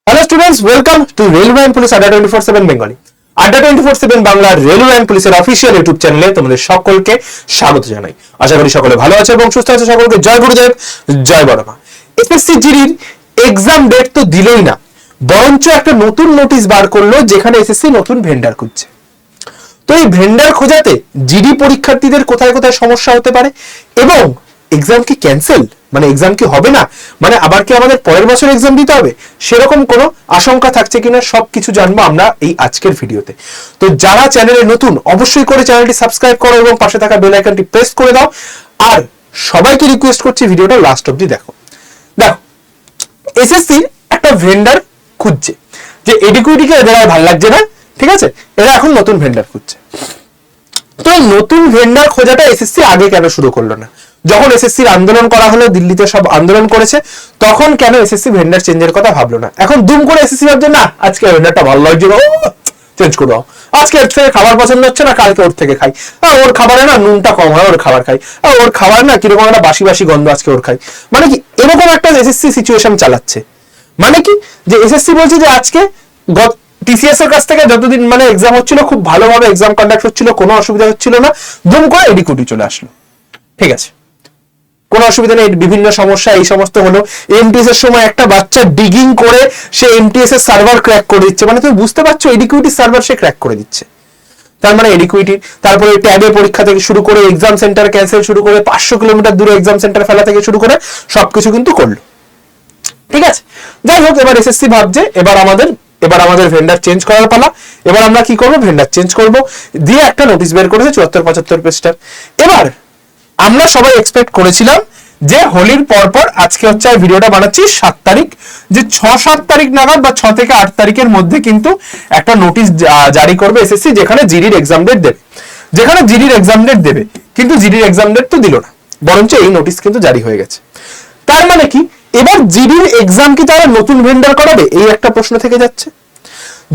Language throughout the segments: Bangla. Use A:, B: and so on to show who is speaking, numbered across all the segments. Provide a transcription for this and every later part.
A: Hello students, welcome to railway and police আড্ডা 24/7 বেঙ্গলি। আড্ডা 24/7 বাংলার রেলওয়ে অ্যান্ড পুলিশের অফিসিয়াল ইউটিউব চ্যানেলে তোমাদের সকলকে স্বাগত জানাই। আশা করি সকলে ভালো আছে এবং সুস্থ আছে। সকলকে জয় গুরুদেব, জয় বড়মা। এসএসসি জিডির এক্সাম ডেট তো দিলই না, বরঞ্চ একটা নতুন নোটিশ বার করলো যেখানে এসএসসি নতুন ভেন্ডার খুঁজছে। তো এই ভেন্ডার খোঁজাতে জিডি পরীক্ষার্থীদের কোথায় কোথায় সমস্যা হতে পারে এবং এক্সাম কি ক্যান্সেল, মানে এক্সাম কি হবে না, মানে আবার কি আমাদের পরের বছর এক্সাম দিতে হবে, সেরকম কোনো আশঙ্কা থাকছে কিনা সবকিছু জানবো আমরা এই আজকের ভিডিওতে। তো যারা চ্যানেলে নতুন অবশ্যই করে চ্যানেলটি সাবস্ক্রাইব করো এবং পাশে থাকা বেল আইকনটি প্রেস করে দাও। আর সবাইকে রিকোয়েস্ট করছি ভিডিওটা লাস্ট অবধি দেখো। এসএসসি একটা ভেন্ডার খুঁজছে, যে এডিকুইটিকে এদের আর ভালো লাগছে না, ঠিক আছে, এরা এখন নতুন ভেন্ডার খুঁজছে। তো এই নতুন ভেন্ডার খোঁজাটা এসএসসি আগে কেন শুরু করলো না? যখন এসএসসির আন্দোলন করা হলো, দিল্লিতে সব আন্দোলন করেছে, তখন কেন এসএসসি ভেন্ডার চেঞ্জের কথা ভাবলো না? এখন দুম করে এসএসসি ভাবছে না আজকে ভেন্ডারটা ভালো লাগছে, চেঞ্জ করে দাও, আজকে এর থেকে খাবার পছন্দ হচ্ছে না, কালকে ওর থেকে খাই, ওর খাবারে না নুনটা কম হয়, ওর খাবার খাই, ওর খাবার না কিরকম একটা বাসি বাসি গন্ধ, আজকে ওর খাই। মানে কি এরকম একটা এসএসসি সিচুয়েশন চালাচ্ছে। মানে কি যে এসএসসি বলছে যে আজকে টিসিএস এর কাছ থেকে যতদিন মানে এক্সাম হচ্ছিল খুব ভালোভাবে এক্সাম কন্ডাক্ট হচ্ছিল, কোনো অসুবিধা হচ্ছিল না, দুম করে এডিকুইটি চলে আসলো, ঠিক আছে, কোনো অসুবিধা নেই, বিভিন্ন সমস্যা এই সমস্ত হলো। এমটিএস এর সময় একটা বাচ্চা ডিগিং করে সে এমটিএস এর সার্ভার ক্র্যাক করে দিচ্ছে, মানে তুমি বুঝতে পারছো এডিকুইটি সার্ভার সে ক্র্যাক করে দিচ্ছে। তার মানে এডিকুইটি, তারপরে ট্যাবে পরীক্ষা থেকে শুরু করে এক্সাম সেন্টার ক্যান্সেল শুরু করে 500 কিলোমিটার দূরে এক্সাম সেন্টার ফেলা থেকে শুরু করে সবকিছু কিন্তু করলো, ঠিক আছে। যাই হোক, এবার এসএসসি ভাবছে এবার আমাদের ভেন্ডার চেঞ্জ করার পালা। এবার আমরা কি করবো, ভেন্ডার চেঞ্জ করব দিয়ে একটা নোটিশ বের করেছে 74-75 পেজটার। এবার আমরা সবাই এক্সপেক্ট করেছিলাম যে হোলির পরপর, আজকে হচ্ছে আমি ভিডিওটা বানাচ্ছি 7 তারিখ, যে 6-7 তারিখ নাগাদ বা 6 থেকে 8 তারিখের মধ্যে কিন্তু একটা নোটিশ জারি করবে এসএসসি, যেখানে জিডির এক্সাম ডেট দেবে, কিন্তু জিডির এক্সাম ডেট তো দিল না, বরঞ্চ এই নোটিশ কিন্তু জারি হয়ে গেছে। তার মানে কি এবার জিডির এক্সাম কি তারা নতুন ভেন্ডার করাবে, এই একটা প্রশ্ন থেকে যাচ্ছে।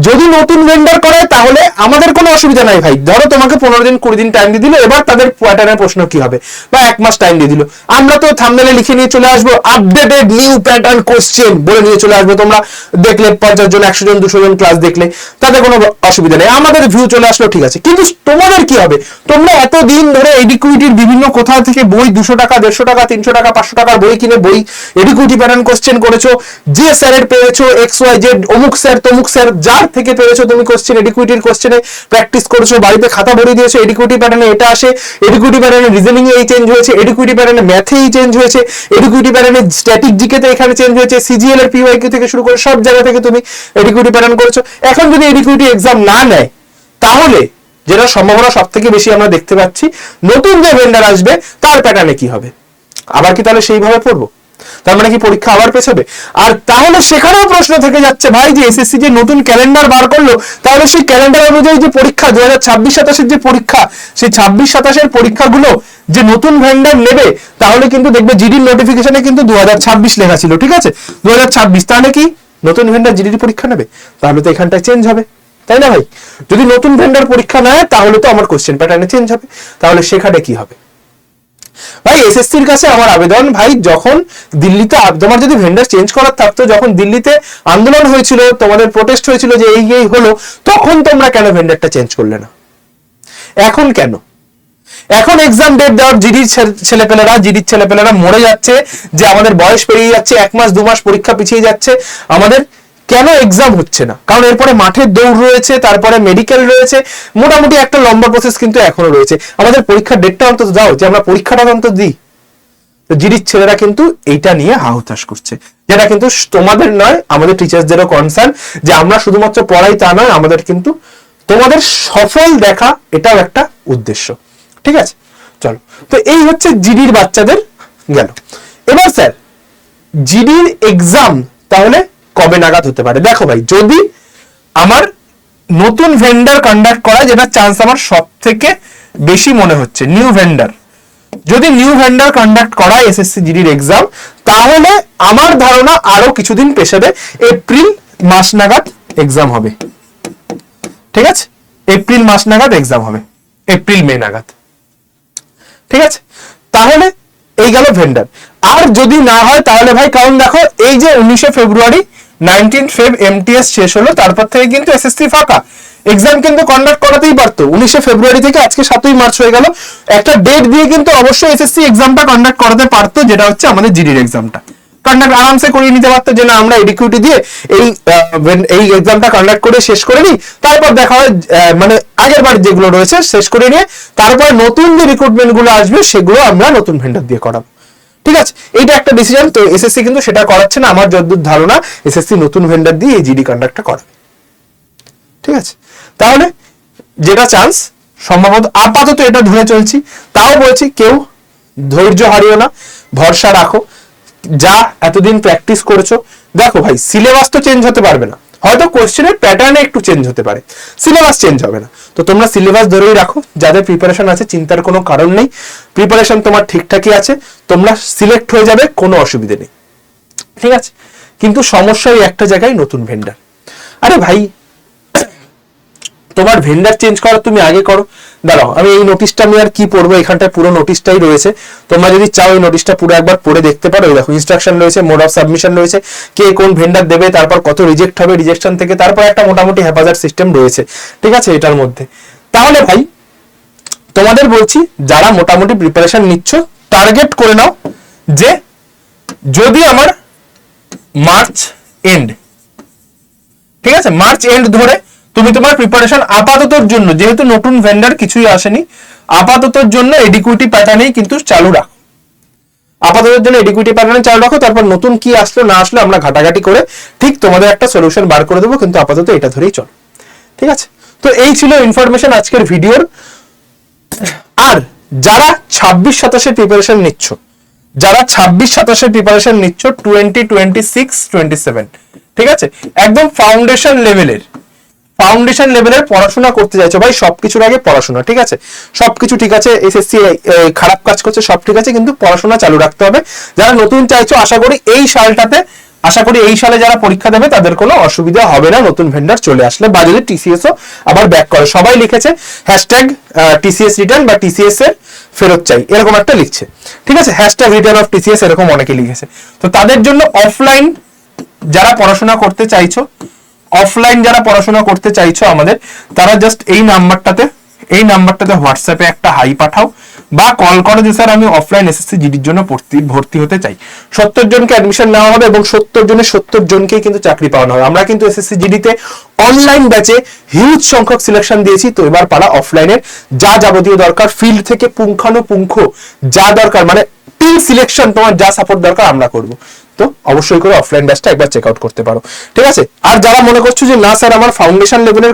A: যদি নতুন ভেন্ডার করায় তাহলে আমাদের কোনো অসুবিধা নাই ভাই, ধরো তোমাকে 15 দিন 20 দিন টাইম দিয়ে দিল, এবার তাদের প্যাটার্নের প্রশ্ন কি হবে, বা 1 মাস টাইম দিয়ে দিল, আমরা তো থাম্বনেলে লিখে নিয়ে চলে আসবো আপডেটেড নিউ প্যাটার্ন কোশ্চেন বলে নিয়ে চলে আসবো। তোমরা দেখলে 50 জন 100 জন 200 জন ক্লাস দেখলে তাদের কোনো অসুবিধা নেই, আমাদের ভিউ চলে আসলো, ঠিক আছে। কিন্তু তোমাদের কি হবে? তোমরা এতদিন ধরে এডিকুইটির বিভিন্ন কোথা থেকে বই 200 টাকা 150 টাকা 300 টাকা 500 টাকার বই কিনে বই এডিকুইটি প্যাটার্ন কোশ্চেন করেছো, যে স্যারের পেয়েছো XYZ অমুক স্যার তমুক স্যার যার থেকে পেরেছো তুমি কোশ্চেন, এডিকুইটির কোশ্চেনে প্র্যাকটিস করেছো, বাড়িতে খাতা ভরে দিয়েছো, এডিকুইটি প্যাটার্নে এটা আসে, এডিকুইটি প্যাটার্নে রিজনিং এ এই চেঞ্জ হয়েছে, এডিকুইটি প্যাটার্নে ম্যাথে এই চেঞ্জ হয়েছে, এডিকুইটি প্যাটার্নে স্ট্যাটিক জিকে তে এখানে চেঞ্জ হয়েছে, সিজিএল এর পিওয়াইকিউ থেকে শুরু করে সব জায়গা থেকে তুমি এডিকুইটি প্যাটার্ন করেছো। এখন যদি এডিকুইটি এক্সাম না নেয়, তাহলে যেটা সম্ভাবনা সব থেকে বেশি আমরা দেখতে পাচ্ছি, নতুন যে ভেন্ডার আসবে তার প্যাটার্নে কি হবে, আবার কি তাহলে সেইভাবে পড়বো? তার মানে কি পরীক্ষা আবার পেছাবে? আর তাহলে সেখানেও প্রশ্ন থেকে যাচ্ছে ভাই, যে এসএসসি যে নতুন ক্যালেন্ডার বার করলো, তাহলে সেই ক্যালেন্ডার অনুযায়ী যে পরীক্ষা 2026-27 যে পরীক্ষা, সেই 26-27 পরীক্ষাগুলো যে নতুন ভেন্ডার নেবে, তাহলে কিন্তু দেখবে জিডির নোটিফিকেশনে কিন্তু 2026 লেখা ছিল, ঠিক আছে, 2026, তাহলে কি নতুন ভেন্ডার জিডির পরীক্ষা নেবে? তাহলে তো এখানটায় চেঞ্জ হবে, তাই না ভাই? যদি নতুন ভেন্ডার পরীক্ষা নেয় তাহলে তো আমার কোশ্চেন প্যাটার্নে চেঞ্জ হবে, তাহলে সেখানে কি হবে? ভাই এসএসসির কাছে আমার আবেদন, ভাই যখন দিল্লিতে তোমার যদি ভেন্ডার চেঞ্জ করার থাকতো, যখন দিল্লিতে আন্দোলন হয়েছিল, তোমাদের প্রোটেস্ট হয়েছিল যে এই হলো, তখন তোমরা কেন ভেন্ডারটা চেঞ্জ করলে না? এখন কেন? এখন এক্সাম ডেট দেওয়ার জিডির ছেলেপেলেরা মরে যাচ্ছে, যে আমাদের বয়স পেরিয়ে যাচ্ছে, 1 মাস 2 মাস পরীক্ষা পিছিয়ে যাচ্ছে, আমাদের কেন এক্সাম হচ্ছে না? কারণ এরপরে মাঠের দৌড় রয়েছে, তারপরে মেডিকেল রয়েছে, মোটামুটি একটা লম্বা প্রসেস কিন্তু এখনো রয়েছে। আমাদের পরীক্ষার ডেটটা অন্তত দাও, যে আমরা পরীক্ষাটা অন্তত দিই। তো জিডির ছেলেরা কিন্তু এইটা নিয়ে হাহুতাশ করছে, যেটা কিন্তু তোমাদের নয়, আমাদের টিচার্সদেরও কনসার্ন, যে আমরা শুধুমাত্র পড়াই তা নয়, আমাদের কিন্তু তোমাদের সফল দেখা এটাও একটা উদ্দেশ্য, ঠিক আছে। চলো, তো এই হচ্ছে জিডির বাচ্চাদের গেল। এবার স্যার জিডির এক্সাম তাহলে কবে নাগাদ হতে পারে? দেখো ভাই, যদি আমার নতুন ভেন্ডার কন্ডাক্ট করা, যেটা চান্স আমার সব থেকে বেশি মনে হচ্ছে, নিউ ভেন্ডার কন্ডাক্ট করা এসএসসি জিডির এক্সাম, তাহলে আমার ধারণা আরো কিছুদিন পেছাবে, এপ্রিল মাস নাগাদ এক্সাম হবে, ঠিক আছে, এপ্রিল মাস নাগাদ এক্সাম হবে, এপ্রিল মে নাগাদ, ঠিক আছে। তাহলে এই গেল ভেন্ডার। আর যদি না হয় তাহলে ভাই, কারণ দেখো এই যে 19 ফেব্রুয়ারি 19 ফেব এমটিএস শেষ হলো, তারপর থেকে কিন্তু এসএসসি ফাঁকা, এক্সাম কিন্তু কন্ডাক্ট করাতেই পারতো। 19 ফেব্রুয়ারি থেকে আজকে 7ই মার্চ হয়ে গেল, একটা ডেট দিয়ে কিন্তু অবশ্যই এসএসসি এক্সামটা কন্ডাক্ট করাতে পারতো, যেটা হচ্ছে আমাদের জিডির এক্সামটা কন্ডাক্ট আরামসে করিয়ে নিতে পারতো, যে না আমরা এডিকিউটি দিয়ে এই এক্সামটা কন্ডাক্ট করে শেষ করে নিই, তারপর দেখা হয় মানে আগের বার যেগুলো রয়েছে শেষ করে নিয়ে তারপর নতুন যে রিক্রুটমেন্ট গুলো আসবে সেগুলো আমরা নতুন ভেন্ডার দিয়ে করাবো। ঠিক আছে, এইটা একটা ডিসিশন। তো এসএসসি কিন্তু সেটা করাচ্ছে না, আমার যতদূর ধারণা এসএসসি নতুন ভেন্ডার দিয়ে এই জিডি কন্ডাক্টটা করাবে। ঠিক আছে, তাহলে যেটা চান্স সম্ভবত আপাতত এটা ধরে চলছি। তাও বলছি কেউ ধৈর্য হারিও না, ভরসা রাখো, যা এতদিন প্র্যাকটিস করেছো। দেখো ভাই, সিলেবাস তো চেঞ্জ হতে পারবে না, হয়তো কোশ্চেনের প্যাটার্নে একটু চেঞ্জ হতে পারে, সিলেবাস চেঞ্জ হবে না। তো তোমরা সিলেবাস ধরেই রাখো, যাদের প্রিপারেশন আছে চিন্তার কোনো কারণ নেই, প্রিপারেশন তোমার ঠিকঠাকই আছে, তোমরা সিলেক্ট হয়ে যাবে, কোনো অসুবিধে নেই। ঠিক আছে, কিন্তু সমস্যা ওই একটা জায়গায়, নতুন ভেন্ডার। আরে ভাই, তোমার ভেন্ডার চেঞ্জ করা তুমি আগে করো। দাঁড়াও, আমি এই নোটিশটা আমি আর কি পড়বো, এখানটায় পুরো নোটিশটাই রয়েছে, তোমরা যদি চাও এই নোটিশটা পুরো একবার পড়ে দেখতে পারো। দেখো ইনস্ট্রাকশন রয়েছে, মোড অফ সাবমিশন রয়েছে, কে কোন ভেন্ডার দেবে, তারপর কত রিজেক্ট হবে, রিজেকশন থেকে তারপর একটা মোটামুটি হ্যাপাজার্ড সিস্টেম রয়েছে। ঠিক আছে, এটার মধ্যে তাহলে ভাই তোমাদের বলছি, যারা মোটামুটি প্রিপারেশন নিচ্ছ, টার্গেট করে নাও যে যদি আমার মার্চ এন্ড, ঠিক আছে, মার্চ এন্ড ধরে তুমি তোমার প্রিপারেশন আপাততর জন্য, যেহেতু নতুন ভেন্ডার কিছুই আসেনি, আপাততর জন্য এডিকুইটি প্যাটার্নেই কিন্তু চালু রাখো, আপাততের জন্য এডিকুইটি প্যাটার্নে চালু রাখো, তারপর নতুন কি আসলো না আসলো আমরা ঘাটাঘাটি করে ঠিক তোমাদের একটা সলিউশন বার করে দেবো, কিন্তু আপাতত এটা ধরেই চলো। ঠিক আছে, তো এই ছিল ইনফরমেশন আজকের ভিডিওর। আর যারা 26-27 প্রিপারেশন নিচ্ছ, যারা 26-27 প্রিপারেশন নিচ্ছ 2026-27, ঠিক আছে, একদম ফাউন্ডেশন লেভেলের পড়াশোনা করতে চাইছো ভাই, সবকিছুর আগে পড়াশোনা। ঠিক আছে, সবকিছু ঠিক আছে, এসএসসি খারাপ কাজ করছে, সব ঠিক আছে, কিন্তু পড়াশোনা চালু রাখতে হবে। যারা নতুন চাইছো, আশা করি এই সালে যারা পরীক্ষা দেবে তাদের কোনো অসুবিধা হবে না, নতুন ভেন্ডার চলে আসলে, বা যদি টিসিএসও আবার ব্যাক করে। সবাই লিখেছে হ্যাশট্যাগ টিসিএস রিটার্ন বা টিসিএস এর ফেরত চাই, এরকম একটা লিখছে। ঠিক আছে, হ্যাশট্যাগ রিটার্ন অফ টিসিএস, এরকম অনেকে লিখেছে। তো তাদের জন্য অফলাইন যারা পড়াশোনা করতে চাইছো, আমাদের, তারা জাস্ট এই নাম্বারটাতে হোয়াটসঅ্যাপে একটা হাই পাঠাও বা কল করো যে স্যার আমি অফলাইন এসএসসি জিডির জন্য ভর্তি হতে চাই। 70 জনকে অ্যাডমিশন নেওয়া হবে এবং 70 জনকেই কিন্তু চাকরি পাওয়ানো হবে। আমরা কিন্তু এসএসসি জিডিতে অনলাইন ব্যাচে হিউজ সংখ্যক সিলেকশন দিয়েছি, তো এবার পালা অফলাইনের যা যাবতীয় দরকার, ফিল্ড থেকে পুঙ্খানুপুঙ্খ যা দরকার, মানে টিম সিলেকশন তোমার যা সাপোর্ট দরকার আমরা করব। তো অবশ্যই করে অফলাইন ব্যাচটা একবার চেক আউট করতে পারো। ঠিক আছে, আর যারা মনে করছো যে না স্যার আমার ফাউন্ডেশন লেভেলের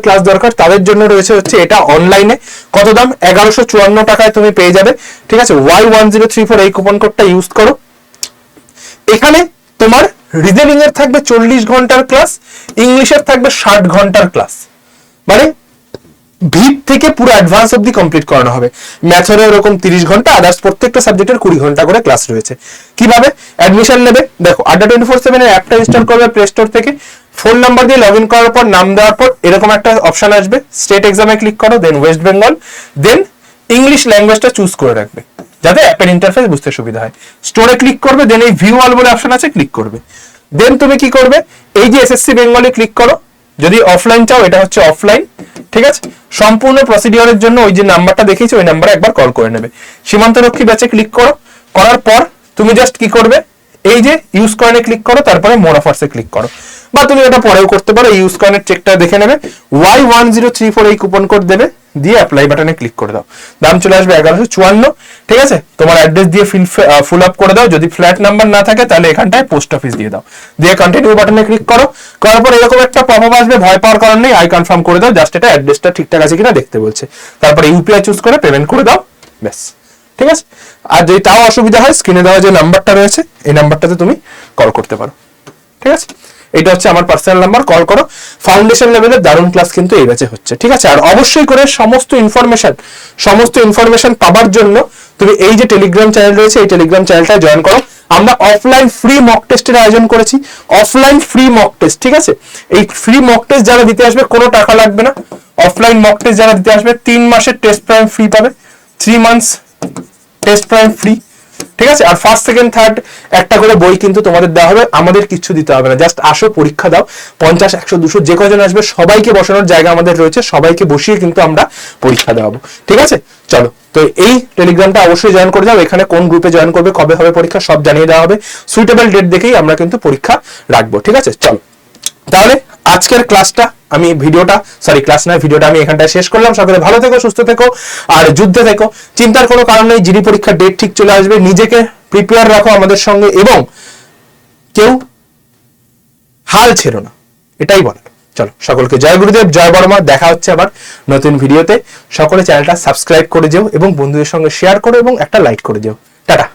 A: ক্লাস দরকার, তাদের জন্য রয়েছে হচ্ছে এটা অনলাইনে। কত দাম? 1154 টাকায় তুমি পেয়ে যাবে। ঠিক আছে, Y1034 এই কুপন কোডটা ইউজ করো। এখানে তোমার রিজনিং এর থাকবে 40 ঘন্টার ক্লাস, ইংলিশের থাকবে 60 ঘন্টার ক্লাস, মানে ভিত থেকে পুরো অ্যাডভান্স অবধি কমপ্লিট করানো হবে। ম্যাথেরও এরকম 30 ঘন্টা, আদার্স প্রত্যেকটা সাবজেক্টের 20 ঘন্টা করে ক্লাস রয়েছে। কিভাবে অ্যাডমিশন নেবে? দেখো, আড্ডা 24/7 এর অ্যাপটা ইনস্টল করবে প্লে স্টোর থেকে, ফোন নাম্বার দিয়ে লগ ইন করার পর নাম দেওয়ার পর এরকম একটা অপশন আসবে, স্টেট এক্সামে ক্লিক করো, দেন ওয়েস্ট বেঙ্গল, দেন ইংলিশ ল্যাঙ্গুয়েজটা চুজ করে রাখবে যাতে অ্যাপের ইন্টারফেস বুঝতে সুবিধা হয়। স্টোরে ক্লিক করবে, দেন এই ভিউ অল বলে অপশন আছে, ক্লিক করবে। দেন তুমি কি করবে, এই যে এসএসসি বেঙ্গলে ক্লিক করো, যদি অফলাইন চাও এটা হচ্ছে অফলাইন। ঠিক আছে, সম্পূর্ণ প্রসিডিওরের জন্য ওই যে নাম্বারটা দেখিয়েছি ওই নাম্বারে একবার কল করে নেবে। সীমান্তরক্ষী ব্যাচে ক্লিক করো, করার পর তুমি জাস্ট কি করবে, এই যে ইউজ কয়েনে ক্লিক করো, তারপরে মোর অফার্সে ক্লিক করো, বা তুমি এটা পরেও করতে পারো। ইউজ কয়েনের চেকটা দেখে নেবে, Y1034 এই কুপন কোড দেবে, দিয়ে অ্যাপ্লাই বাটনে ক্লিক করে দাও। দাম চলে আসবে 1154। ঠিক আছে, তোমার অ্যাড্রেস দিয়ে ফুল আপ করে দাও। যদি ফ্ল্যাট নাম্বার না থাকে তাহলে এখানটায় পোস্ট অফিস দিয়ে দাও, দিয়ে কন্টিনিউ বাটনে ক্লিক করো। করার পর এরকম একটা পপআপ আসবে, ভয় পাওয়ার কারণ নেই, আই কনফার্ম করে দাও। জাস্ট এটা অ্যাড্রেসটা ঠিকঠাক আছে কিনা দেখতে বলছে, তারপরে ইউপিআই চুজ করে পেমেন্ট করে দাও, ব্যাস। ঠিক আছে, আর যদি তাও অসুবিধা হয় স্ক্রিনে দেওয়া যে নাম্বারটা রয়েছে এই নাম্বারটাতে তুমি কল করতে পারো। ঠিক আছে, এটা হচ্ছে আমার পার্সোনাল নাম্বার, কল করো। ফাউন্ডেশন লেভেলের দারুণ ক্লাস কিন্তু এই ব্যাচে হচ্ছে। ঠিক আছে, আর অবশ্যই করে সমস্ত ইনফরমেশন পাবার জন্য তুমি এই যে টেলিগ্রাম চ্যানেল রয়েছে এই টেলিগ্রাম চ্যানেলটা জয়েন করো। আমরা অফলাইন ফ্রি মক টেস্টের আয়োজন করেছি, অফলাইন ফ্রি মক টেস্ট। ঠিক আছে, এই ফ্রি মক টেস্ট যারা দিতে আসবে কোনো টাকা লাগবে না। অফলাইন মক টেস্ট যারা দিতে আসবে 3 মাসের টেস্ট প্রাইম ফ্রি পাবে, 3 মান্থস টেস্ট প্রাইম ফ্রি। ঠিক আছে। আর ফার্স্ট সেকেন্ড থার্ড একটা করে বই কিন্তু তোমাদের দেওয়া হবে, আমাদের কিছু দিতে হবে না, জাস্ট আসো পরীক্ষা দাও। 50, 100, 200 যে কজন আসবে সবাইকে বসানোর জায়গা আমাদের রয়েছে, সবাইকে বসিয়ে কিন্তু আমরা পরীক্ষা দেওয়াবো। ঠিক আছে, চলো। তো এই টেলিগ্রামটা অবশ্যই জয়েন করে যাও, এখানে কোন গ্রুপে জয়েন করবে, কবে হবে পরীক্ষা সব জানিয়ে দেওয়া হবে, সুইটেবল ডেট দেখেই আমরা কিন্তু পরীক্ষা রাখবো। ঠিক আছে, চলো তাহলে আজকের ক্লাসটা আমি ভিডিওটা আমি এখানটায় শেষ করলাম। সকলে ভালো থেকো, সুস্থ থেকো, আর যুদ্ধে থেকো। চিন্তার কোনো কারণ নেই, জিডি পরীক্ষার ডেট ঠিক চলে আসবে, নিজেকে প্রিপেয়ার রাখো আমাদের সঙ্গে, এবং কেউ হাল ছেড়ো না, এটাই বলার। চলো, সকলকে জয় গুরুদেব, জয় বর্মা। দেখা হচ্ছে আবার নতুন ভিডিওতে। সকলে চ্যানেলটা সাবস্ক্রাইব করে যেও এবং বন্ধুদের সঙ্গে শেয়ার করো এবং একটা লাইক করে যেও। টাটা।